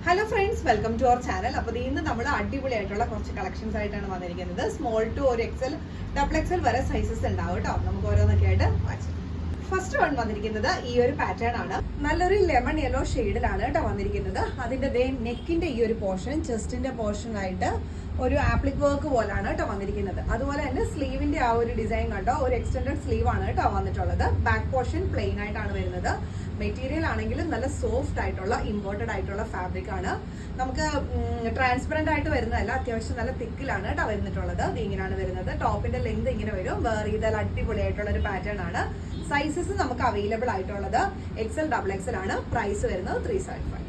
Hello friends, welcome to our channel. അപ്പോൾ ഇന്ന് നമ്മൾ അടിപൊളിയായിട്ടുള്ള കുറച്ച് കളക്ഷൻസ് ആയിട്ടാണ് വന്നിരിക്കുന്നത്. സ്മോൾ ടു ഒരു എക്സൽ, ഡബിൾ എക്സൽ വരെ സൈസസ് ഉണ്ടാവും കേട്ടോ. നമുക്ക് ഓരോന്നൊക്കെ ആയിട്ട് വായിച്ചു. ഫസ്റ്റ് വൺ വന്നിരിക്കുന്നത് ഈ ഒരു പാറ്റേൺ ആണ്. നല്ലൊരു ലെമൺ യെല്ലോ ഷെയ്ഡിലാണ് കേട്ടോ വന്നിരിക്കുന്നത്. അതിന്റെ നെക്കിന്റെ ഈ ഒരു പോർഷൻ, ചെസ്റ്റിന്റെ പോർഷൻ ആയിട്ട് ഒരു ആപ്ലിക് വർക്ക് പോലാണ് കേട്ടോ വന്നിരിക്കുന്നത്. അതുപോലെ തന്നെ സ്ലീവിന്റെ ആ ഒരു ഡിസൈൻ കണ്ടോ, ഒരു എക്സ്റ്റൻഡഡ് സ്ലീവ് ആണ് കേട്ടോ വന്നിട്ടുള്ളത്. ബാക്ക് പോർഷൻ പ്ലെയിൻ ആയിട്ടാണ് വരുന്നത്. മെറ്റീരിയൽ ആണെങ്കിലും നല്ല സോഫ്റ്റ് ആയിട്ടുള്ള ഇമ്പോർട്ടഡ് ആയിട്ടുള്ള ഫാബ്രിക് ആണ്. നമുക്ക് ട്രാൻസ്പെറന്റ് ആയിട്ട് വരുന്നതല്ല, അത്യാവശ്യം നല്ല തിക്കിലാണ് കേട്ടോ വരുന്നിട്ടുള്ളത്. ഇത് ഇങ്ങനെയാണ് വരുന്നത്. ടോപ്പിന്റെ ലെങ്ത് ഇങ്ങനെ വരും. വേറെ ഇതിൽ അടിപൊളിയായിട്ടുള്ള ഒരു പാറ്റേൺ ആണ്. സൈസസ് നമുക്ക് അവൈലബിൾ ആയിട്ടുള്ളത് എക്സൽ, ഡബിൾ എക്സൽ ആണ്. പ്രൈസ് വരുന്നത് 375.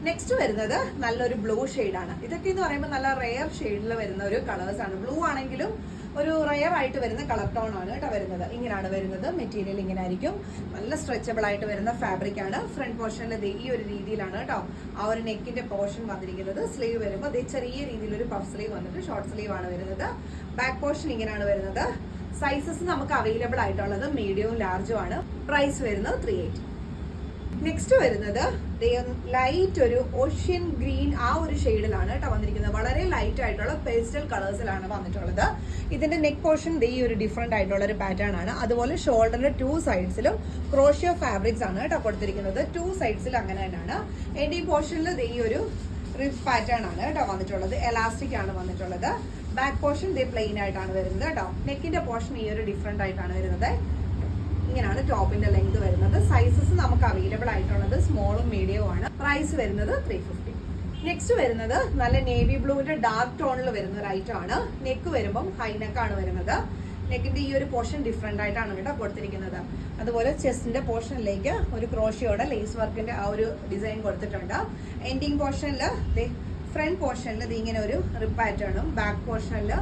നെക്സ്റ്റ് വരുന്നത് നല്ലൊരു ബ്ലൂ ആണ്. ഇതൊക്കെ എന്ന് പറയുമ്പോൾ നല്ല റെയർ ഷെയ്ഡിൽ വരുന്ന ഒരു കളേഴ്സ് ആണ്. ബ്ലൂ ആണെങ്കിലും ഒരു റെയർ ആയിട്ട് വരുന്ന കളർ ടോൺ ആണ് കേട്ടോ വരുന്നത്. ഇങ്ങനെയാണ് വരുന്നത്. മെറ്റീരിയൽ ഇങ്ങനെ ആയിരിക്കും. നല്ല സ്ട്രെച്ചബിൾ ആയിട്ട് വരുന്ന ഫാബ്രിക് ആണ്. ഫ്രണ്ട് പോർഷനിൽ ഈ ഒരു രീതിയിലാണ് കേട്ടോ ആ ഒരു നെക്കിന്റെ പോർഷൻ വന്നിരിക്കുന്നത്. സ്ലീവ് വരുമ്പോൾ ചെറിയ രീതിയിൽ ഒരു പഫ് സ്ലീവ് വന്നിട്ട് ഷോർട്ട് സ്ലീവ് ആണ് വരുന്നത്. ബാക്ക് പോർഷൻ ഇങ്ങനെയാണ് വരുന്നത്. സൈസസ് നമുക്ക് അവൈലബിൾ ആയിട്ടുള്ളത് മീഡിയവും ലാർജും ആണ്. പ്രൈസ് വരുന്നത് 380. നെക്സ്റ്റ് വരുന്നത് ലൈറ്റ് ഒരു ഓഷ്യൻ ഗ്രീൻ ആ ഒരു ഷെയ്ഡിലാണ് കേട്ടോ വന്നിരിക്കുന്നത്. വളരെ ലൈറ്റ് ആയിട്ടുള്ള പേസ്റ്റൽ കളേഴ്സിലാണ് വന്നിട്ടുള്ളത്. ഇതിന്റെ നെക്ക് പോർഷൻ ഈ ഒരു ഡിഫറെന്റ് ആയിട്ടുള്ള ഒരു പാറ്റേൺ ആണ്. അതുപോലെ ഷോൾഡറിന്റെ 2 സൈഡ്സിലും ക്രോഷ്യോ ഫാബ്രിക്സ് ആണ് കേട്ടോ കൊടുത്തിരിക്കുന്നത്. 2 സൈഡ്സിൽ അങ്ങനെ തന്നെയാണ്. എൻഡി പോർഷനിൽ ഈ ഒരു റിബ് പാറ്റേൺ ആണ് കേട്ടോ വന്നിട്ടുള്ളത്. എലാസ്റ്റിക് ആണ് വന്നിട്ടുള്ളത്. ബാക്ക് പോർഷൻ പ്ലെയിൻ ആയിട്ടാണ് വരുന്നത് കേട്ടോ. നെക്കിന്റെ പോർഷൻ ഈ ഒരു ഡിഫറെന്റ് ആയിട്ടാണ് വരുന്നത്. ഇങ്ങനെയാണ് ടോപ്പിന്റെ ലെങ്ത് വരുന്നത്. സൈസസ് നമുക്ക് അവൈലബിൾ ആയിട്ടുള്ളത് സ്മോളും മീഡിയവും ആണ്. പ്രൈസ് വരുന്നത് 350. നെക്സ്റ്റ് വരുന്നത് നല്ല നേവി ബ്ലൂവിന്റെ ഡാർക്ക് ടോണിൽ വരുന്ന ഒരു ഐറ്റം ആണ്. നെക്ക് വരുമ്പം ഹൈ നെക്കാണ് വരുന്നത്. നെക്കിന്റെ ഈ ഒരു പോർഷൻ ഡിഫറെന്റ് ആയിട്ടാണ് കേട്ടോ കൊടുത്തിരിക്കുന്നത്. അതുപോലെ ചെസ്റ്റിന്റെ പോർഷനിലേക്ക് ഒരു ക്രോഷിയോടെ ലേസ് വർക്കിന്റെ ആ ഒരു ഡിസൈൻ കൊടുത്തിട്ടുണ്ട്. എൻഡിങ് പോർഷനിൽ ഫ്രണ്ട് പോർഷനിൽ ഇങ്ങനെ ഒരു റിപ്പ് പാറ്റേണും ബാക്ക് പോർഷനിൽ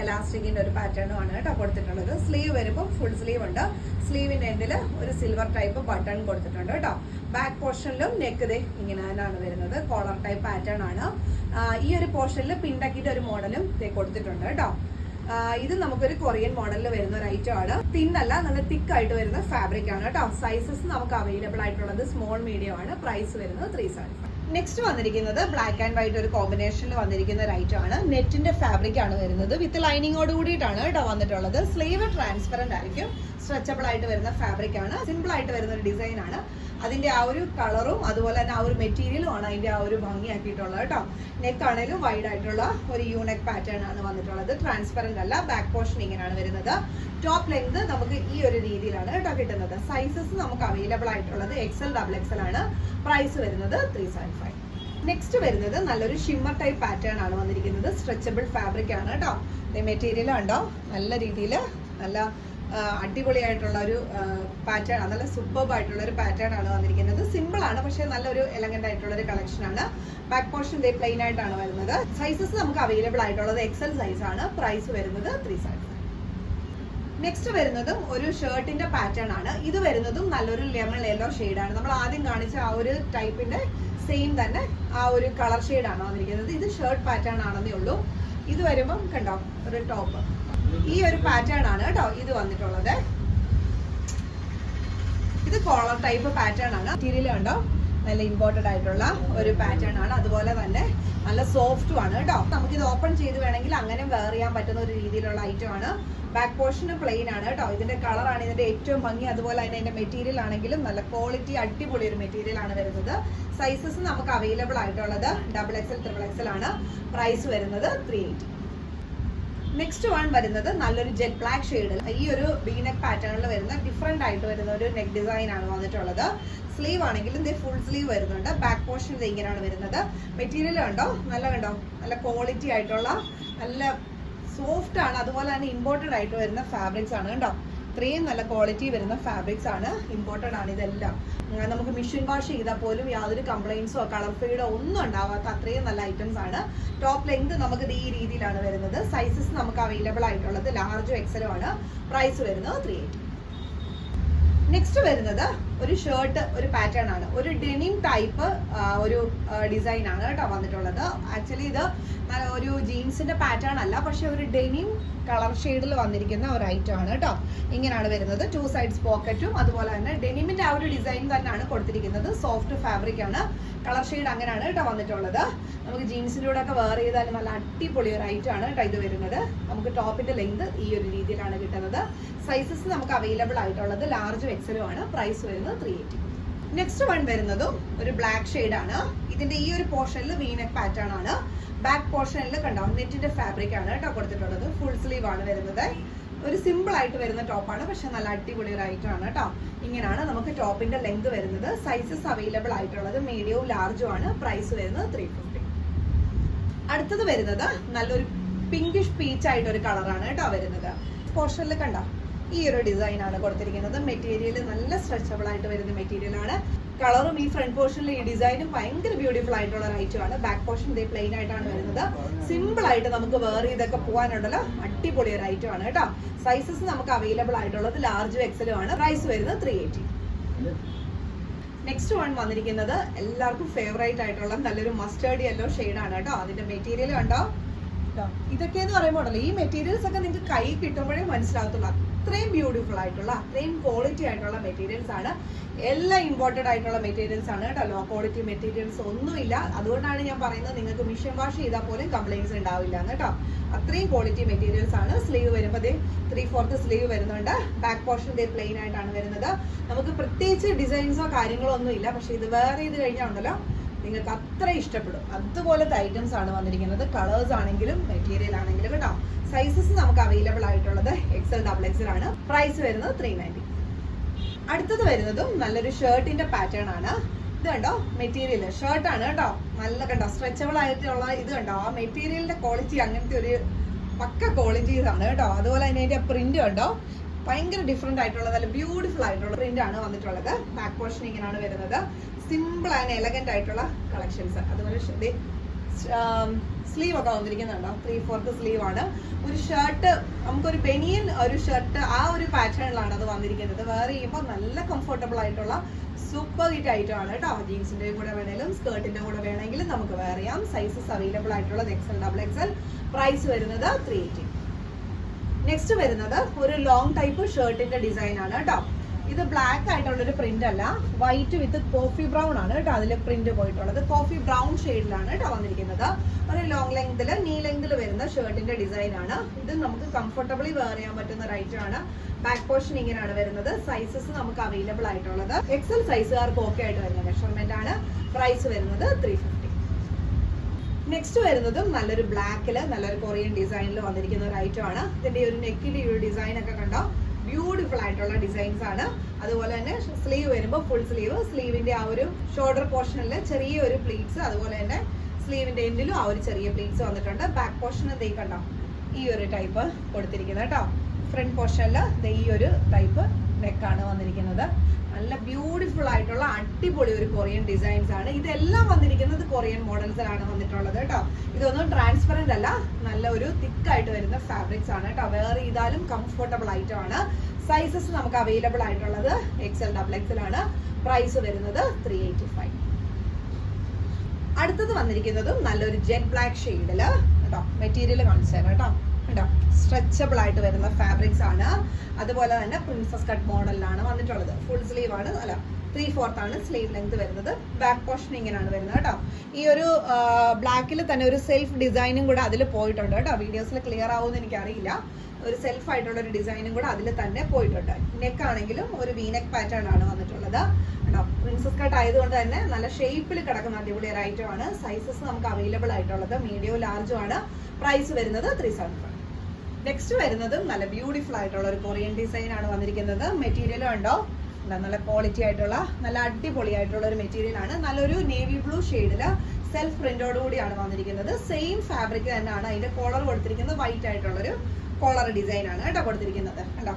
എലാസ്റ്റിക്കിന്റെ ഒരു പാറ്റേണും ആണ് കേട്ടോ കൊടുത്തിട്ടുള്ളത്. സ്ലീവ് വരുമ്പോൾ ഫുൾ സ്ലീവ് ഉണ്ട്. സ്ലീവിന്റെ എൻഡിൽ ഒരു സിൽവർ ടൈപ്പ് ബട്ടൺ കൊടുത്തിട്ടുണ്ട് കേട്ടോ. ബാക്ക് പോർഷനിലും നെക്ക് ഇങ്ങനെ തന്നെയാണ് വരുന്നത്. കോളർ ടൈപ്പ് പാറ്റേൺ ആണ്. ഈ ഒരു പോർഷനിൽ പിൻടക്കിന്റെ ഒരു മോഡലും കൊടുത്തിട്ടുണ്ട് കേട്ടോ. ഇത് നമുക്കൊരു കൊറിയൻ മോഡലിൽ വരുന്ന ഒരു ഐറ്റം ആണ്. തിന്നല്ല, നല്ല തിക്ക് ആയിട്ട് വരുന്ന ഫാബ്രിക് ആണ് കേട്ടോ. സൈസസ് നമുക്ക് അവൈലബിൾ ആയിട്ടുള്ളത് സ്മോൾ മീഡിയം ആണ്. പ്രൈസ് വരുന്നത് 375. നെക്സ്റ്റ് വന്നിരിക്കുന്നത് ബ്ലാക്ക് ആൻഡ് വൈറ്റ് ഒരു കോമ്പിനേഷനിൽ വന്നിരിക്കുന്ന ഒരു ഐറ്റം ആണ്. നെറ്റിന്റെ ഫാബ്രിക് ആണ് വരുന്നത്. വിത്ത് ലൈനിങ്ങോട് കൂടിയിട്ടാണ് കേട്ടോ വന്നിട്ടുള്ളത്. സ്ലീവ് ട്രാൻസ്പെറന്റ് ആയിരിക്കും. സ്ട്രെച്ചബിൾ ആയിട്ട് വരുന്ന ഫാബ്രിക് ആണ്. സിമ്പിൾ ആയിട്ട് വരുന്ന ഒരു ഡിസൈൻ ആണ്. അതിന്റെ ആ ഒരു കളറും അതുപോലെ തന്നെ ആ ഒരു മെറ്റീരിയലും ആണ് അതിന്റെ ആ ഒരു ഭംഗിയാക്കിയിട്ടുള്ളത് കേട്ടോ. നെക്ക് ആണെങ്കിലും വൈഡ് ആയിട്ടുള്ള ഒരു യൂനെക്ക് പാറ്റേൺ ആണ് വന്നിട്ടുള്ളത്. ട്രാൻസ്പെറന്റ് അല്ല. ബാക്ക് പോർഷൻ ഇങ്ങനെയാണ് വരുന്നത്. ടോപ്പ് ലെങ്ത് നമുക്ക് ഈ ഒരു രീതിയിലാണ് കേട്ടോ കിട്ടുന്നത്. സൈസസ് നമുക്ക് അവൈലബിൾ ആയിട്ടുള്ളത് എക്സൽ, ഡബിൾ എക്സൽ ആണ്. പ്രൈസ് വരുന്നത് 375. നെക്സ്റ്റ് വരുന്നത് നല്ലൊരു ഷിമ്മർ ടൈപ്പ് പാറ്റേൺ ആണ് വന്നിരിക്കുന്നത്. സ്ട്രെച്ചബിൾ ഫാബ്രിക് ആണ് കേട്ടോ. മെറ്റീരിയൽ ഉണ്ടോ നല്ല രീതിയിൽ നല്ല അടിപൊളിയായിട്ടുള്ള ഒരു പാറ്റേൺ, നല്ല സൂപ്പർബ് ആയിട്ടുള്ള ഒരു പാറ്റേൺ ആണ് വന്നിരിക്കുന്നത്. സിമ്പിൾ ആണ്, പക്ഷെ നല്ലൊരു എലഗന്റ് ആയിട്ടുള്ള ഒരു കളക്ഷൻ ആണ്. ബാക്ക് പോർഷൻ പ്ലെയിൻ ആയിട്ടാണ് വരുന്നത്. സൈസസ് നമുക്ക് അവൈലബിൾ ആയിട്ടുള്ളത് എക്സൽ സൈസ് ആണ്. പ്രൈസ് വരുന്നത് 375. നെക്സ്റ്റ് വരുന്നതും ഒരു ഷർട്ടിന്റെ പാറ്റേൺ ആണ്. ഇത് വരുന്നതും നല്ലൊരു ലെമൺ യെല്ലോ ഷെയ്ഡാണ്. നമ്മൾ ആദ്യം കാണിച്ച ആ ഒരു ടൈപ്പിന്റെ സെയിം തന്നെ ആ ഒരു കളർ ഷെയ്ഡാണ് വന്നിരിക്കുന്നത്. ഇത് ഷർട്ട് പാറ്റേൺ ആണെന്നേ ഉള്ളൂ. ഇത് വരുമ്പം കണ്ടോ ഒരു ടോപ്പ് ഈ ഒരു പാറ്റേൺ ആണ് കേട്ടോ ഇത് വന്നിട്ടുള്ളത്. ഇത് കോളർ ടൈപ്പ് പാറ്റേൺ ആണ്. മെറ്റീരിയൽ കണ്ടോ നല്ല ഇമ്പോർട്ടഡ് ആയിട്ടുള്ള ഒരു പാറ്റേൺ ആണ്. അതുപോലെ തന്നെ നല്ല സോഫ്റ്റും ആണ് കേട്ടോ. നമുക്കിത് ഓപ്പൺ ചെയ്ത് വേണമെങ്കിൽ അങ്ങനെ വെയർ ചെയ്യാൻ പറ്റുന്ന ഒരു രീതിയിലുള്ള ഐറ്റം ആണ്. ബാക്ക് പോർഷൻ പ്ലെയിൻ ആണ് കേട്ടോ. ഇതിന്റെ കളറാണ് ഇതിന്റെ ഏറ്റവും ഭംഗി. അതുപോലെ തന്നെ അതിന്റെ മെറ്റീരിയൽ ആണെങ്കിലും നല്ല ക്വാളിറ്റി അടിപൊളി ഒരു മെറ്റീരിയൽ ആണ് വരുന്നത്. സൈസസ് നമുക്ക് അവൈലബിൾ ആയിട്ടുള്ളത് ഡബിൾ എക്സൽ, ട്രിപ്പിൾ എക്സൽ ആണ്. പ്രൈസ് വരുന്നത് 380. നെക്സ്റ്റ് വൺ വരുന്നത് നല്ലൊരു ജെറ്റ് ബ്ലാക്ക് ഷെയ്ഡ്. ഈ ഒരു ബീനെക്ക് പാറ്റേണിൽ വരുന്ന ഡിഫറെന്റ് ആയിട്ട് വരുന്ന ഒരു നെക്ക് ഡിസൈൻ ആണ് വന്നിട്ടുള്ളത്. സ്ലീവ് ആണെങ്കിലും ഫുൾ സ്ലീവ് വരുന്നുണ്ട്. ബാക്ക് പോർഷൻ ഇങ്ങനെയാണ് വരുന്നത്. മെറ്റീരിയൽ കണ്ടോ നല്ല ക്വാളിറ്റി ആയിട്ടുള്ള നല്ല സോഫ്റ്റ് ആണ്. അതുപോലെ തന്നെ ഇമ്പോർട്ടഡ് ആയിട്ട് വരുന്ന ഫാബ്രിക്സ് ആണ് കേട്ടോ. ഇത്രയും നല്ല ക്വാളിറ്റി വരുന്ന ഫാബ്രിക്സ് ആണ്. ഇമ്പോർട്ടഡ് ആണ് ഇതെല്ലാം. നമുക്ക് മെഷീൻ വാഷ് ചെയ്താൽ പോലും യാതൊരു കംപ്ലൈൻസോ കളർ ഫെയ്ഡോ ഒന്നും ഉണ്ടാവാത്ത അത്രയും നല്ല ഐറ്റംസ് ആണ്. ടോപ്പ് ലെങ്ത് നമുക്ക് ഈ രീതിയിലാണ് വരുന്നത്. സൈസസ് നമുക്ക് അവൈലബിൾ ആയിട്ടുള്ളത് ലാർജും എക്സലും ആണ്. പ്രൈസ് വരുന്നത് 380. നെക്സ്റ്റ് വരുന്നത് ഒരു ഷർട്ട് ഒരു പാറ്റേൺ ആണ്, ഒരു ഡെനിം ടൈപ്പ് ഒരു ഡിസൈൻ ആണ് കേട്ടോ വന്നിട്ടുള്ളത്. ആക്ച്വലി ഇത് ഒരു ജീൻസിന്റെ പാറ്റേൺ അല്ല, പക്ഷെ ഒരു ഡെനിം കളർ ഷെയ്ഡിൽ വന്നിരിക്കുന്ന ഒരു ഐറ്റം ആണ് കേട്ടോ. ഇങ്ങനെയാണ് വരുന്നത്. 2 സൈഡ്സ് പോക്കറ്റും അതുപോലെ തന്നെ ഡെനിമിന്റെ ആ ഒരു ഡിസൈൻ തന്നെയാണ് കൊടുത്തിരിക്കുന്നത്. സോഫ്റ്റ് ഫാബ്രിക് ആണ്, കളർ ഷെയ്ഡ് അങ്ങനെയാണ് കേട്ടോ വന്നിട്ടുള്ളത്. നമുക്ക് ജീൻസിന്റെ കൂടെ ഒക്കെ വെയർ ചെയ്താൽ നല്ല അടിപൊളി ഒരു ഐറ്റം ആണ് കേട്ടോ ഇത് വരുന്നത്. നമുക്ക് ടോപ്പിന്റെ ലെങ്ത് ഈ ഒരു രീതിയിലാണ് കിട്ടുന്നത്. സൈസസ് നമുക്ക് അവൈലബിൾ ആയിട്ടുള്ളത് ലാർജും എക്സലും ആണ്. പ്രൈസ് വരുന്നത് 380. നെക്സ്റ്റ് വൺ വരുന്നതും ഒരു ബ്ലാക്ക് ഷെയ്ഡ് ആണ്. ഇതിന്റെ ഈ ഒരു പോർഷനിൽ വീനെക്ക് പാറ്റേൺ ആണ്. ബാക്ക് പോർഷനിൽ കണ്ടോ നെറ്റിന്റെ ഫാബ്രിക് ആണ് കേട്ടോ കൊടുത്തിട്ടുള്ളത്. ഫുൾ സ്ലീവ് ആണ് വരുന്നത്. ഒരു സിമ്പിൾ ആയിട്ട് വരുന്ന ടോപ്പാണ്, പക്ഷെ നല്ല അടിപൊളി ഒരു ഐറ്റം ആണ് കേട്ടോ. ഇങ്ങനെയാണ് നമുക്ക് ടോപ്പിന്റെ ലെങ്ത് വരുന്നത്. സൈസസ് അവൈലബിൾ ആയിട്ടുള്ളത് മീഡിയവും ലാർജും ആണ്. പ്രൈസ് വരുന്നത് 350. അടുത്തത് വരുന്നത് നല്ലൊരു പിങ്കിഷ് പീച്ച് ആയിട്ട് ഒരു കളറാണ് കേട്ടോ വരുന്നത്. പോർഷനിൽ കണ്ടോ ഈ ഒരു ഡിസൈൻ ആണ് കൊടുത്തിരിക്കുന്നത്. മെറ്റീരിയൽ നല്ല സ്ട്രെച്ചബിൾ ആയിട്ട് വരുന്ന മെറ്റീരിയൽ ആണ്. കളറും ഈ ഫ്രണ്ട് പോർഷനിൽ ഈ ഡിസൈനും ഭയങ്കര ബ്യൂട്ടിഫുൾ ആയിട്ടുള്ള ഒരു ഐറ്റം ആണ്. ബാക്ക് പോർഷൻ ഇതേ പ്ലെയിൻ ആയിട്ടാണ് വരുന്നത്. സിമ്പിൾ ആയിട്ട് നമുക്ക് വെയർ ചെയ്തൊക്കെ പോകാനുണ്ടല്ലോ അടിപൊളി ഒരു ഐറ്റം ആണ് കേട്ടോ. സൈസസ് നമുക്ക് അവൈലബിൾ ആയിട്ടുള്ളത് ലാർജും എക്സലും ആണ്. പ്രൈസ് വരുന്നത് 380. നെക്സ്റ്റ് വൺ വന്നിരിക്കുന്നത് എല്ലാവർക്കും ഫേവറേറ്റ് ആയിട്ടുള്ള നല്ലൊരു മസ്റ്റേർഡ് യെല്ലോ ഷെയ്ഡ് ആണ് കേട്ടോ. അതിന്റെ മെറ്റീരിയൽ കണ്ടോ. ഇതൊക്കെ എന്ന് പറയുമ്പോൾ ഈ മെറ്റീരിയൽസ് ഒക്കെ നിങ്ങൾക്ക് കൈ കിട്ടുമ്പോഴേ മനസ്സിലാകത്തുള്ളൂ. അത്രയും ബ്യൂട്ടിഫുൾ ആയിട്ടുള്ള അത്രയും ക്വാളിറ്റി ആയിട്ടുള്ള മെറ്റീരിയൽസ് ആണ്. എല്ലാം ഇമ്പോർട്ടഡ് ആയിട്ടുള്ള മെറ്റീരിയൽസ് ആണ് കേട്ടോ. ലോ ക്വാളിറ്റി മെറ്റീരിയൽസ് ഒന്നുമില്ല. അതുകൊണ്ടാണ് ഞാൻ പറയുന്നത് നിങ്ങൾക്ക് മിഷൻ വാഷ് ചെയ്താൽ പോലും കംപ്ലൈൻറ്റ്സ് ഉണ്ടാവില്ല കേട്ടോ. അത്രയും ക്വാളിറ്റി മെറ്റീരിയൽസ് ആണ്. സ്ലീവ് വരുമ്പോൾ 3/4 സ്ലീവ് വരുന്നുണ്ട്. ബാക്ക് പോർഷൻ പ്ലെയിൻ ആയിട്ടാണ് വരുന്നത്. നമുക്ക് പ്രത്യേകിച്ച് ഡിസൈൻസോ കാര്യങ്ങളോ ഒന്നും ഇല്ല, പക്ഷെ ഇത് വേറെ ചെയ്ത് കഴിഞ്ഞാൽ ഉണ്ടല്ലോ നിങ്ങൾക്ക് അത്ര ഇഷ്ടപ്പെടും. അതുപോലത്തെ ഐറ്റംസ് ആണ് വന്നിരിക്കുന്നത്. കളേഴ്സ് ആണെങ്കിലും മെറ്റീരിയൽ ആണെങ്കിലും കേട്ടോ. സൈസസ് നമുക്ക് അവൈലബിൾ ആയിട്ടുള്ളത് XL, XXL ആണ്. പ്രൈസ് വരുന്നത് 390. അടുത്തത് വരുന്നതും നല്ലൊരു ഷർട്ടിന്റെ പാറ്റേൺ ആണ്. ഇത് കണ്ടോ മെറ്റീരിയൽ ഷർട്ട് ആണ് കേട്ടോ. നല്ല കണ്ടോ സ്ട്രെച്ചബിൾ ആയിട്ടുള്ള ഇത് കണ്ടോ. ആ മെറ്റീരിയലിന്റെ ക്വാളിറ്റി അങ്ങനത്തെ ഒരു പക്ക ക്വാളിറ്റീസ് ആണ് കേട്ടോ. അതുപോലെ തന്നെ അതിന്റെ പ്രിന്റ് കണ്ടോ ഭയങ്കര ഡിഫറെന്റ് ആയിട്ടുള്ള നല്ല ബ്യൂട്ടിഫുൾ ആയിട്ടുള്ള പ്രിന്റ് ആണ് വന്നിട്ടുള്ളത്. ബാക്ക് പോർഷൻ ഇങ്ങനെയാണ് വരുന്നത്. സിമ്പിൾ ആൻഡ് എലഗന്റ് ആയിട്ടുള്ള കളക്ഷൻസ്. അതുപോലെ സ്ലീവ് ഒക്കെ വന്നിരിക്കുന്നുണ്ടോ. 3/4 സ്ലീവ് ആണ്. ഒരു ഷർട്ട് നമുക്കൊരു ബനിയൻ ഒരു ഷർട്ട് ആ ഒരു പാറ്റേണിലാണ് അത് വന്നിരിക്കുന്നത്. വേറെ ചെയ്യുമ്പോൾ നല്ല കംഫർട്ടബിൾ ആയിട്ടുള്ള സൂപ്പർ ഹിറ്റ് ഐറ്റം ആണ് കേട്ടോ. ജീൻസിന്റെ കൂടെ വേണമെങ്കിലും സ്കേർട്ടിന്റെ കൂടെ വേണമെങ്കിലും നമുക്ക് വെയർ ചെയ്യാം. സൈസസ് അവൈലബിൾ ആയിട്ടുള്ളത് XL, XXL. പ്രൈസ് വരുന്നത് 380. നെക്സ്റ്റ് വരുന്നത് ഒരു ലോങ് ടൈപ്പ് ഷർട്ടിന്റെ ഡിസൈൻ ആണ് കേട്ടോ. ഇത് ബ്ലാക്ക് ആയിട്ടുള്ളൊരു പ്രിന്റ് അല്ല, വൈറ്റ് വിത്ത് കോഫി ബ്രൗൺ ആണ് കേട്ടോ അതിൽ പ്രിന്റ് പോയിട്ടുള്ളത്. കോഫി ബ്രൗൺ ഷെയ്ഡിലാണ് കേട്ടോ വന്നിരിക്കുന്നത്. ഒരു ലോങ് ലെങ്തിൽ നീ ലെങ്തിൽ വരുന്ന ഷർട്ടിന്റെ ഡിസൈൻ ആണ്. ഇത് നമുക്ക് കംഫർട്ടബിളി വെയർ ചെയ്യാൻ പറ്റുന്ന ഒരു ഐറ്റം ആണ്. ബാക്ക് പോർഷൻ ഇങ്ങനെയാണ് വരുന്നത്. സൈസസ് നമുക്ക് അവൈലബിൾ ആയിട്ടുള്ളത് XL സൈസുകാർക്ക് ഓക്കെ ആയിട്ട് വരുന്ന മെഷർമെന്റ് ആണ്. പ്രൈസ് വരുന്നത് 350. നെക്സ്റ്റ് വരുന്നതും നല്ലൊരു ബ്ലാക്കില് നല്ലൊരു കൊറിയൻ ഡിസൈനിൽ വന്നിരിക്കുന്ന ഒരു ഐറ്റം ആണ്. ഇതിന്റെ ഒരു നെക്കിന്റെ ഒരു ഡിസൈൻ ഒക്കെ കണ്ടോ ബ്യൂട്ടിഫുൾ ആയിട്ടുള്ള ഡിസൈൻസ് ആണ്. അതുപോലെ തന്നെ സ്ലീവ് വരുമ്പോൾ ഫുൾ സ്ലീവ്, സ്ലീവിന്റെ ആ ഒരു ഷോൾഡർ പോർഷനിൽ ചെറിയ ഒരു പ്ലീറ്റ്സ്, അതുപോലെ തന്നെ സ്ലീവിന്റെ എൻഡിലും ആ ഒരു ചെറിയ പ്ലീറ്റ്സ് വന്നിട്ടുണ്ട്. ബാക്ക് പോർഷൻ ദേ കണ്ടോ ഈ ഒരു ടൈപ്പ് കൊടുത്തിരിക്കുന്നത് കേട്ടോ. ഫ്രണ്ട് പോർഷനിൽ ഈ ഒരു ടൈപ്പ് നെക്കാണ് വന്നിരിക്കുന്നത്. നല്ല ബ്യൂട്ടിഫുൾ ആയിട്ടുള്ള അടിപൊളി ഒരു കൊറിയൻ ഡിസൈൻസ് ആണ്. ഇതെല്ലാം വന്നിരിക്കുന്നത് കൊറിയൻ മോഡൽസിലാണ് വന്നിട്ടുള്ളത് കേട്ടോ. ഇതൊന്നും ട്രാൻസ്പെറന്റ് അല്ല, നല്ല ഒരു തിക്കായിട്ട് വരുന്ന ഫാബ്രിക്സ് ആണ് കേട്ടോ. വെയർ ചെയ്താലും കംഫർട്ടബിൾ ആയിട്ടും ആണ്. സൈസസ് നമുക്ക് അവൈലബിൾ ആയിട്ടുള്ളത് XL, XXL ആണ്. പ്രൈസ് വരുന്നത് 385. അടുത്തത് വന്നിരിക്കുന്നതും നല്ലൊരു ജെറ്റ് ബ്ലാക്ക് ഷെയ്ഡില് കേട്ടോ. മെറ്റീരിയൽ കാണിച്ചു തരാം കേട്ടോ. കേട്ടോ സ്ട്രെച്ചബിൾ ആയിട്ട് വരുന്ന ഫാബ്രിക്സ് ആണ്. അതുപോലെ തന്നെ പ്രിൻസസ് കട്ട് മോഡലിലാണ് വന്നിട്ടുള്ളത്. ഫുൾ സ്ലീവ് ആണ്, അല്ല 3/4 ആണ് സ്ലീവ് ലെങ്ത് വരുന്നത്. ബാക്ക് പോർഷൻ ഇങ്ങനെയാണ് വരുന്നത് കേട്ടോ. ഈ ഒരു ബ്ലാക്കിൽ തന്നെ ഒരു സെൽഫ് ഡിസൈനും കൂടെ അതിൽ പോയിട്ടുണ്ട് കേട്ടോ. വീഡിയോസിൽ ക്ലിയർ ആവുമെന്ന് എനിക്കറിയില്ല. ഒരു സെൽഫ് ആയിട്ടുള്ള ഒരു ഡിസൈനും കൂടെ അതിൽ തന്നെ പോയിട്ടുണ്ട്. നെക്ക് ആണെങ്കിലും ഒരു വീനെക്ക് പാറ്റേൺ ആണ് വന്നിട്ടുള്ളത് കേട്ടോ. പ്രിൻസസ് കട്ട് ആയതുകൊണ്ട് തന്നെ നല്ല ഷേപ്പിൽ കിടക്കുന്ന അടിപൊളി ഒരു ഐറ്റം ആണ്. സൈസസ് നമുക്ക് അവൈലബിൾ ആയിട്ടുള്ളത് മീഡിയവും ലാർജും ആണ്. പ്രൈസ് വരുന്നത് 375. നെക്സ്റ്റ് വരുന്നതും നല്ല ബ്യൂട്ടിഫുൾ ആയിട്ടുള്ള ഒരു കൊറിയൻ ഡിസൈൻ ആണ് വന്നിരിക്കുന്നത്. മെറ്റീരിയൽ ഉണ്ടോ നല്ല ക്വാളിറ്റി ആയിട്ടുള്ള നല്ല അടിപൊളി ആയിട്ടുള്ള ഒരു മെറ്റീരിയൽ ആണ്. നല്ലൊരു നേവി ബ്ലൂ ഷെയ്ഡില് സെൽഫ് പ്രിന്റോട് കൂടിയാണ് വന്നിരിക്കുന്നത്. സെയിം ഫാബ്രിക് തന്നെയാണ്. അതിന്റെ കോളർ കൊടുത്തിരിക്കുന്നത് വൈറ്റ് ആയിട്ടുള്ളൊരു കോളർ ഡിസൈൻ ആണ് കേട്ടോ കൊടുത്തിരിക്കുന്നത് കണ്ടോ.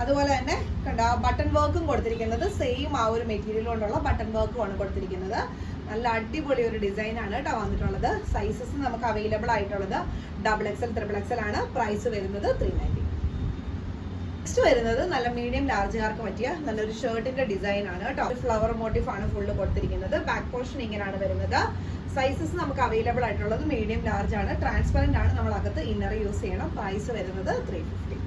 അതുപോലെ തന്നെ കണ്ടോ ബട്ടൺ വർക്കും കൊടുത്തിരിക്കുന്നത് സെയിം ആ ഒരു മെറ്റീരിയൽ കൊണ്ടുള്ള ബട്ടൺ വർക്കും ആണ് കൊടുത്തിരിക്കുന്നത്. നല്ല അടിപൊളി ഒരു ഡിസൈൻ ആണ് കേട്ടോ വന്നിട്ടുള്ളത്. സൈസസ് നമുക്ക് അവൈലബിൾ ആയിട്ടുള്ളത് XXL, XXL ആണ്. പ്രൈസ് വരുന്നത് 390. നെക്സ്റ്റ് വരുന്നത് നല്ല മീഡിയം ലാർജുകാർക്ക് പറ്റിയ നല്ലൊരു ഷർട്ടിന്റെ ഡിസൈൻ ആണ് കേട്ടോ. ഫ്ലവർ മോട്ടീഫ് ആണ് ഫുള്ള് കൊടുത്തിരിക്കുന്നത്. ബാക്ക് പോർഷൻ ഇങ്ങനെയാണ് വരുന്നത്. സൈസസ് നമുക്ക് അവൈലബിൾ ആയിട്ടുള്ളത് മീഡിയം ലാർജ് ആണ്. ട്രാൻസ്പെറന്റ് ആണ്. നമ്മൾ അകത്ത് ഇന്നർ യൂസ് ചെയ്യണം. പ്രൈസ് വരുന്നത് 350.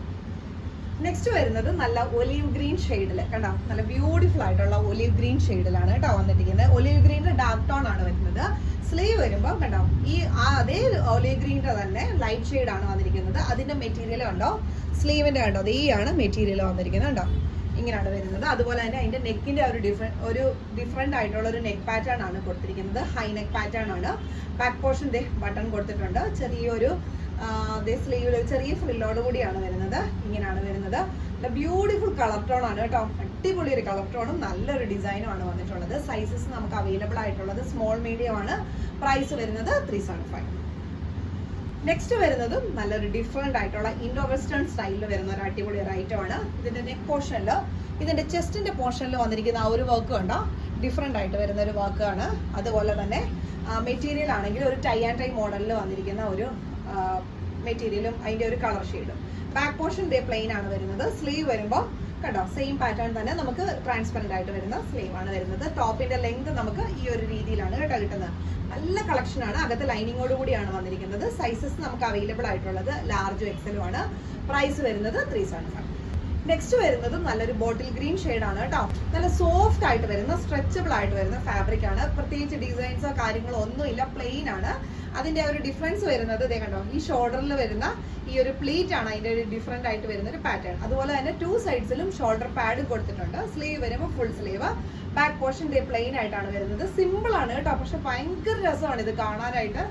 നെക്സ്റ്റ് വരുന്നത് നല്ല ഒലീവ് ഗ്രീൻ ഷെയ്ഡിൽ കണ്ടോ, നല്ല ബ്യൂട്ടിഫുൾ ആയിട്ടുള്ള ഒലീവ് ഗ്രീൻ ഷെയ്ഡിലാണ് കേട്ടോ വന്നിരിക്കുന്നത്. ഒലീവ് ഗ്രീനിന്റെ ഡാർക്ക് ടോൺ ആണ് വരുന്നത്. സ്ലീവ് വരുമ്പോൾ കണ്ടോ ഈ അതേ ഒലീവ് ഗ്രീനിന്റെ തന്നെ ലൈറ്റ് ഷെയ്ഡ് ആണ് വന്നിരിക്കുന്നത്. അതിന്റെ മെറ്റീരിയൽ കണ്ടോ, സ്ലീവിന്റെ കണ്ടോ, ഈ ആണ് മെറ്റീരിയൽ വന്നിരിക്കുന്നത് കണ്ടോ, ഇങ്ങനെയാണ് വരുന്നത്. അതുപോലെ തന്നെ അതിന്റെ നെക്കിന്റെ ഒരു ഡിഫറെന്റ് ആയിട്ടുള്ള ഒരു നെക്ക് പാറ്റേൺ ആണ് കൊടുത്തിരിക്കുന്നത്. ഹൈ നെക്ക് പാറ്റേൺ ആണ്. ബാക്ക് പോർഷൻ ബട്ടൺ കൊടുത്തിട്ടുണ്ട്. ചെറിയൊരു സ്ലീവിൽ ഒരു ചെറിയ ഫ്രില്ലോട് കൂടിയാണ് വരുന്നത്. ഇങ്ങനെയാണ് വരുന്നത്. ബ്യൂട്ടിഫുൾ കളർ ടോൺ ആണ് കേട്ടോ. അടിപൊളി ഒരു കളർ ടോണും നല്ലൊരു ഡിസൈനും ആണ് വന്നിട്ടുള്ളത്. സൈസസ് നമുക്ക് അവൈലബിൾ ആയിട്ടുള്ളത് സ്മോൾ മീഡിയം ആണ്. പ്രൈസ് വരുന്നത് 375. നെക്സ്റ്റ് വരുന്നതും നല്ലൊരു ഡിഫറെന്റ് ആയിട്ടുള്ള ഇൻഡോ വെസ്റ്റേൺ സ്റ്റൈലിൽ വരുന്ന ഒരു അടിപൊളി ഒരു ഐറ്റം ആണ്. ഇതിന്റെ നെക്ക് പോർഷനിൽ ഇതിന്റെ ചെസ്റ്റിന്റെ പോർഷനിൽ വന്നിരിക്കുന്ന ആ ഒരു വർക്ക് കണ്ടോ, ഡിഫറെന്റ് ആയിട്ട് വരുന്ന ഒരു വർക്ക് ആണ്. അതുപോലെ തന്നെ മെറ്റീരിയൽ ആണെങ്കിൽ ഒരു ടൈ ആൻഡ് ടൈ മോഡലിൽ വന്നിരിക്കുന്ന ഒരു മെറ്റീരിയലും അതിന്റെ ഒരു കളർ ഷെയ്ഡും. ബാക്ക് പോർഷൻ പ്ലെയിൻ ആണ് വരുന്നത്. സ്ലീവ് വരുമ്പോൾ കണ്ടോ സെയിം പാറ്റേൺ തന്നെ നമുക്ക് ട്രാൻസ്പെറന്റ് ആയിട്ട് വരുന്ന സ്ലീവ് ആണ് വരുന്നത്. ടോപ്പിന്റെ ലെങ്ത് നമുക്ക് ഈ ഒരു രീതിയിലാണ് കേട്ടോ കിട്ടുന്നത്. നല്ല കളക്ഷൻ ആണ്. അകത്ത് ലൈനിങ്ങോട് കൂടിയാണ് വന്നിരിക്കുന്നത്. സൈസസ് നമുക്ക് അവൈലബിൾ ആയിട്ടുള്ളത് ലാർജും എക്സലും ആണ്. പ്രൈസ് വരുന്നത് 375. നെക്സ്റ്റ് വരുന്നത് നല്ലൊരു ബോട്ടിൽ ഗ്രീൻ ഷെയ്ഡ് ആണ് കേട്ടോ. നല്ല സോഫ്റ്റ് ആയിട്ട് വരുന്ന സ്ട്രെച്ചബിൾ ആയിട്ട് വരുന്ന ഫാബ്രിക് ആണ്. പ്രത്യേകിച്ച് ഡിസൈൻസോ കാര്യങ്ങളോ ഒന്നുമില്ല, പ്ലെയിൻ ആണ്. അതിന്റെ ഒരു ഡിഫറൻസ് വരുന്നത് ഇതേ കണ്ടോ, ഈ ഷോൾഡറിൽ വരുന്ന ഈ ഒരു പ്ലീറ്റ് ആണ് അതിന്റെ ഒരു ഡിഫറെന്റ് ആയിട്ട് വരുന്ന ഒരു പാറ്റേൺ. അതുപോലെ തന്നെ 2 സൈഡ്സിലും ഷോൾഡർ പാഡ് കൊടുത്തിട്ടുണ്ട്. സ്ലീവ് വരുമ്പോൾ full sleeve. Back portion plain ആയിട്ടാണ് വരുന്നത്. സിമ്പിൾ ആണ് കേട്ടോ, പക്ഷെ ഭയങ്കര രസമാണ് ഇത് കാണാനായിട്ട്.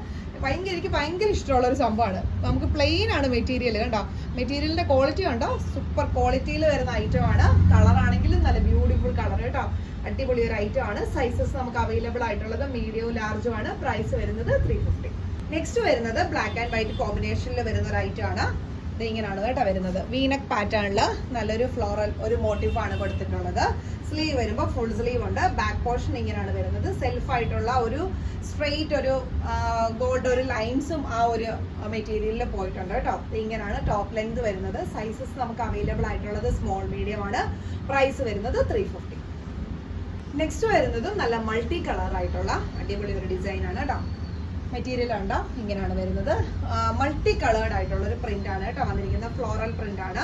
എനിക്ക് ഭയങ്കര ഇഷ്ടമുള്ള ഒരു സംഭവമാണ്. നമുക്ക് പ്ലെയിൻ ആണ് മെറ്റീരിയൽ കണ്ടോ. മെറ്റീരിയലിന്റെ ക്വാളിറ്റി കണ്ടോ, സൂപ്പർ ക്വാളിറ്റിയിൽ വരുന്ന ഐറ്റം ആണ്. കളർ ആണെങ്കിലും നല്ല ബ്യൂട്ടിഫുൾ കളർ കേട്ടോ. അടിപൊളി ഒരു ഐറ്റം ആണ്. സൈസസ് നമുക്ക് അവൈലബിൾ ആയിട്ടുള്ളത് മീഡിയവും ലാർജും ആണ്. പ്രൈസ് വരുന്നത് 350. നെക്സ്റ്റ് വരുന്നത് ബ്ലാക്ക് ആൻഡ് വൈറ്റ് കോമ്പിനേഷനിൽ വരുന്ന ഒരു ഐറ്റം ആണ്. ഇത് ഇങ്ങനെയാണ് കേട്ടോ വരുന്നത്. വീനക്ക് പാറ്റേണിൽ നല്ലൊരു ഫ്ലോറൽ ഒരു മോട്ടീഫ് ആണ് കൊടുത്തിട്ടുള്ളത്. സ്ലീവ് വരുമ്പോൾ ഫുൾ സ്ലീവ് ഉണ്ട്. ബാക്ക് പോർഷൻ ഇങ്ങനെയാണ് വരുന്നത്. സെൽഫ് ആയിട്ടുള്ള ഒരു സ്ട്രെയിറ്റ് ഒരു ഗോൾഡ് ഒരു ലൈൻസും ആ ഒരു മെറ്റീരിയലിൽ പോയിട്ടുണ്ട് കേട്ടോ. ഇങ്ങനെയാണ് ടോപ്പ് ലെങ്ത് വരുന്നത്. സൈസസ് നമുക്ക് അവൈലബിൾ ആയിട്ടുള്ളത് സ്മോൾ മീഡിയം ആണ്. പ്രൈസ് വരുന്നത് 350. നെക്സ്റ്റ് വരുന്നതും നല്ല മൾട്ടി കളർ ആയിട്ടുള്ള അടിപൊളി ഒരു ഡിസൈൻ ആണ് കേട്ടോ. മെറ്റീരിയൽ ഉണ്ടോ, ഇങ്ങനെയാണ് വരുന്നത്. മൾട്ടി കളേർഡ് ആയിട്ടുള്ള ഒരു പ്രിന്റ് ആണ് കേട്ടോ വന്നിരിക്കുന്നത്. ഫ്ലോറൽ പ്രിന്റ് ആണ്.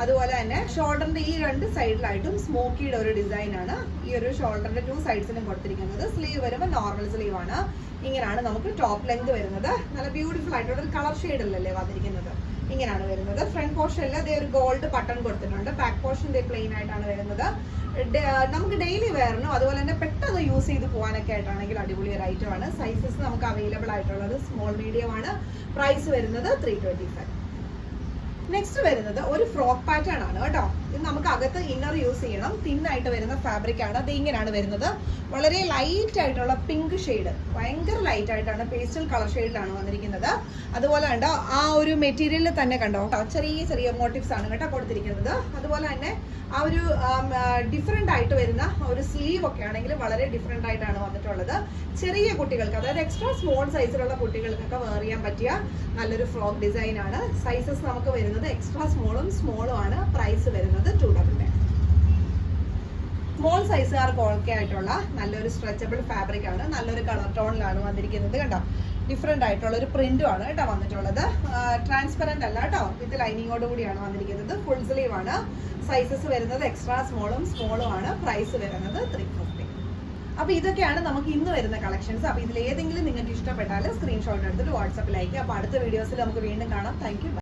അതുപോലെ തന്നെ ഷോൾഡറിന്റെ ഈ 2 സൈഡിലായിട്ടും സ്മോക്കിയുടെ ഒരു ഡിസൈൻ ആണ് ഈ ഒരു ഷോൾഡറിന്റെ 2 സൈഡ്സിലും കൊടുത്തിരിക്കുന്നത്. സ്ലീവ് വരുമ്പോൾ നോർമൽ സ്ലീവ് ആണ്. ഇങ്ങനെയാണ് നമുക്ക് ടോപ്പ് ലെങ്ത് വരുന്നത്. നല്ല ബ്യൂട്ടിഫുൾ ആയിട്ടുള്ള ഒരു കളർ ഷെയ്ഡിലല്ലേ വന്നിരിക്കുന്നത്. ഇങ്ങനെയാണ് വരുന്നത്. ഫ്രണ്ട് പോർഷനിൽ അതേ ഒരു ഗോൾഡ് ബട്ടൺ കൊടുത്തിട്ടുണ്ട്. ബാക്ക് പോർഷൻ പ്ലെയിൻ ആയിട്ടാണ് വരുന്നത്. നമുക്ക് ഡെയിലി വെയറിനും അതുപോലെ തന്നെ പെട്ടെന്ന് യൂസ് ചെയ്ത് പോകാനൊക്കെ ആയിട്ടാണെങ്കിൽ അടിപൊളി ഒരു ഐറ്റം ആണ്. സൈസസ് നമുക്ക് അവൈലബിൾ ആയിട്ടുള്ളത് സ്മോൾ മീഡിയം ആണ്. പ്രൈസ് വരുന്നത് 325. നെക്സ്റ്റ് വരുന്നത് ഒരു ഫ്രോക്ക് പാറ്റേൺ ആണ് കേട്ടോ. ഇത് നമുക്ക് അകത്ത് ഇന്നർ യൂസ് ചെയ്യണം. തിന്നായിട്ട് വരുന്ന ഫാബ്രിക് ആണ്. അത് ഇങ്ങനെയാണ് വരുന്നത്. വളരെ ലൈറ്റ് ആയിട്ടുള്ള പിങ്ക് ഷെയ്ഡ്, ഭയങ്കര ലൈറ്റ് ആയിട്ടാണ് പേസ്റ്റൽ കളർ ഷെയ്ഡിലാണ് വന്നിരിക്കുന്നത്. അതുപോലെ കണ്ടോ ആ ഒരു മെറ്റീരിയലിൽ തന്നെ കണ്ടോ ചെറിയ ചെറിയ മോട്ടീവ്സ് ആണ് കേട്ടോ കൊടുത്തിരിക്കുന്നത്. അതുപോലെ തന്നെ ആ ഒരു ഡിഫറെന്റ് ആയിട്ട് വരുന്ന ഒരു സ്ലീവ് ഒക്കെ ആണെങ്കിൽ വളരെ ഡിഫറെന്റ് ആയിട്ടാണ് വന്നിട്ടുള്ളത്. ചെറിയ കുട്ടികൾക്ക് അതായത് എക്സ്ട്രാ സ്മോൾ സൈസിലുള്ള കുട്ടികൾക്കൊക്കെ വെയർ ചെയ്യാൻ പറ്റിയ നല്ലൊരു ഫ്രോക്ക് ഡിസൈൻ ആണ്. സൈസസ് നമുക്ക് വരുന്നത് എക്സ്ട്രാ സ്മോളും ആണ്. പ്രൈസ് വരുന്നത് 299. സ്മോൾ സൈസുകാർക്ക് ഓക്കെ ആയിട്ടുള്ള നല്ലൊരു സ്ട്രെച്ചബിൾ ഫാബ്രിക് ആണ്. നല്ലൊരു കളർ ടോണിലാണ് വന്നിരിക്കുന്നത് കണ്ടോ. ഡിഫറെന്റ് ആയിട്ടുള്ള ഒരു പ്രിന്റും ആണ് കേട്ടോ വന്നിട്ടുള്ളത്. ട്രാൻസ്പെറന്റ് അല്ല കേട്ടോ, വിത്ത് ലൈനിങ്ങോട് കൂടിയാണ് വന്നിരിക്കുന്നത്. ഫുൾ സ്ലീവ് ആണ്. സൈസസ് വരുന്നത് എക്സ്ട്രാ സ്മോളും ആണ്. പ്രൈസ് വരുന്നത് 350. അപ്പൊ ഇതൊക്കെയാണ് നമുക്ക് ഇന്ന് വരുന്ന കളക്ഷൻസ്. അപ്പൊ ഇതിൽ ഏതെങ്കിലും നിങ്ങൾക്ക് ഇഷ്ടപ്പെട്ടാൽ സ്ക്രീൻഷോട്ട് എടുത്തിട്ട് വാട്സാപ്പിൽ അയക്കുക. അപ്പൊ അടുത്ത വീഡിയോസിൽ നമുക്ക് വീണ്ടും കാണാം. Thank you.